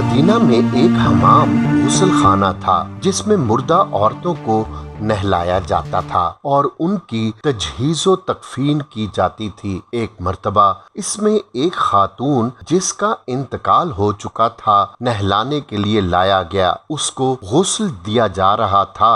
Medina में एक हमाम गुस्ल खाना था जिसमें मुर्दा औरतों को नहलाया जाता था और उनकी तजहीज़ो तकफीन की जाती थी। एक मर्तबा इसमें एक खातून जिसका इंतकाल हो चुका था नहलाने के लिए लाया गया। उसको गुस्ल दिया जा रहा था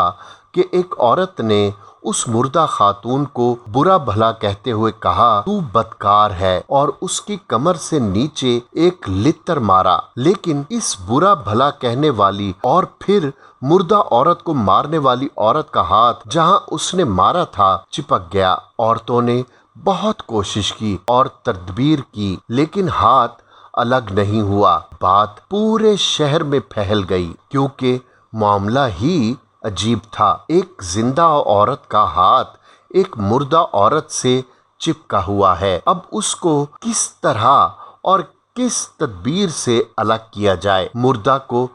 कि एक औरत ने उस मुर्दा खातून को बुरा भला कहते हुए कहा, तू बदकार है, और उसकी कमर से नीचे एक लित्तर मारा। लेकिन इस बुरा भला कहने वाली और फिर मुर्दा औरत को मारने वाली औरत का हाथ जहां उसने मारा था चिपक गया। औरतों ने बहुत कोशिश की और तदबीर की, लेकिन हाथ अलग नहीं हुआ। बात पूरे शहर में फैल गई क्योंकि मामला ही अजीब था। एक जिंदा औरत का हाथ एक मुर्दा औरत से चिपका हुआ है। अब उसको किस तरह और किस तदबीर से अलग किया जाए? मुर्दा को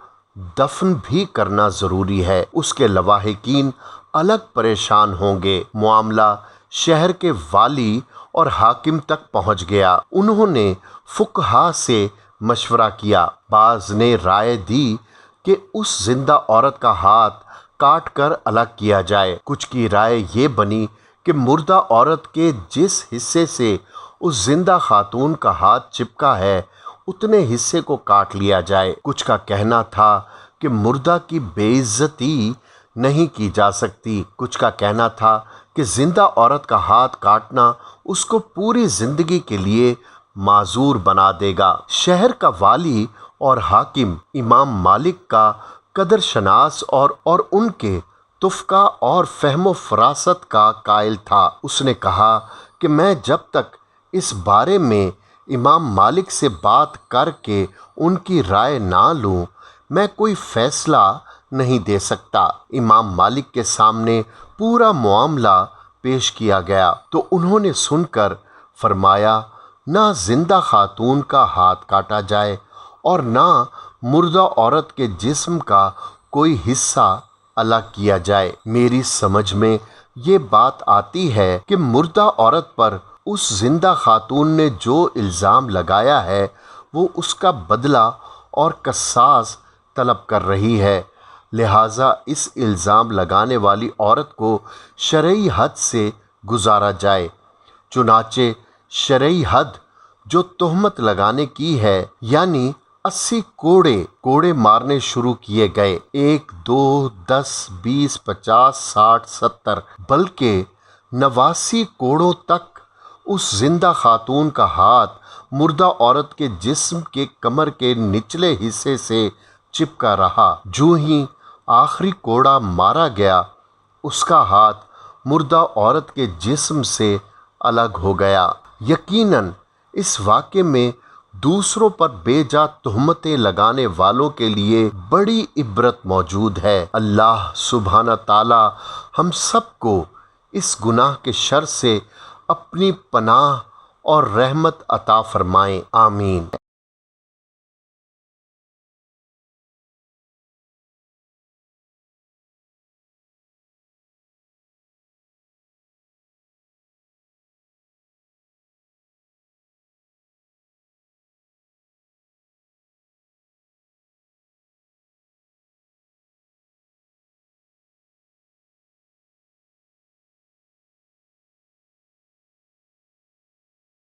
दफन भी करना जरूरी है, उसके लवाहिकीन अलग परेशान होंगे। मामला शहर के वाली और हाकिम तक पहुंच गया। उन्होंने फुकहा से मशवरा किया। बाज ने राय दी कि उस जिंदा औरत का हाथ काट कर अलग किया जाए। कुछ की राय ये बनी कि मुर्दा औरत के जिस हिस्से से उस जिंदा खातून का हाथ चिपका है उतने हिस्से को काट लिया जाए। कुछ का कहना था कि मुर्दा की बेइज्जती नहीं की जा सकती। कुछ का कहना था कि जिंदा औरत का हाथ काटना उसको पूरी जिंदगी के लिए माजूर बना देगा। शहर का वाली और हाकिम इमाम मालिक का कदर शनास और उनके तुफ़का और फहमो फरासत का कायल था। उसने कहा कि मैं जब तक इस बारे में इमाम मालिक से बात करके उनकी राय ना लूं, मैं कोई फैसला नहीं दे सकता। इमाम मालिक के सामने पूरा मामला पेश किया गया तो उन्होंने सुनकर फरमाया, ना जिंदा खातून का हाथ काटा जाए और ना मुर्दा औरत के जिस्म का कोई हिस्सा अलग किया जाए। मेरी समझ में ये बात आती है कि मुर्दा औरत पर उस जिंदा खातून ने जो इल्ज़ाम लगाया है वो उसका बदला और कसास तलब कर रही है। लिहाजा इस इल्ज़ाम लगाने वाली औरत को शरई हद से गुजारा जाए। चुनाचे शरई हद जो तोहमत लगाने की है, यानी 80 कोड़े मारने शुरू किए गए। 1, 2, 10, 20, 50, 60, 70 बल्कि 89 कोड़ों तक उस जिंदा खातून का हाथ मुर्दा औरत के जिस्म के कमर के निचले हिस्से से चिपका रहा। जो ही आखिरी कोड़ा मारा गया उसका हाथ मुर्दा औरत के जिस्म से अलग हो गया। यकीनन इस वाक़े में दूसरों पर बेजा तुहमतें लगाने वालों के लिए बड़ी इबरत मौजूद है। अल्लाह सुब्हाना ताला हम सबको इस गुनाह के शर से अपनी पनाह और रहमत अता फरमाएं। आमीन।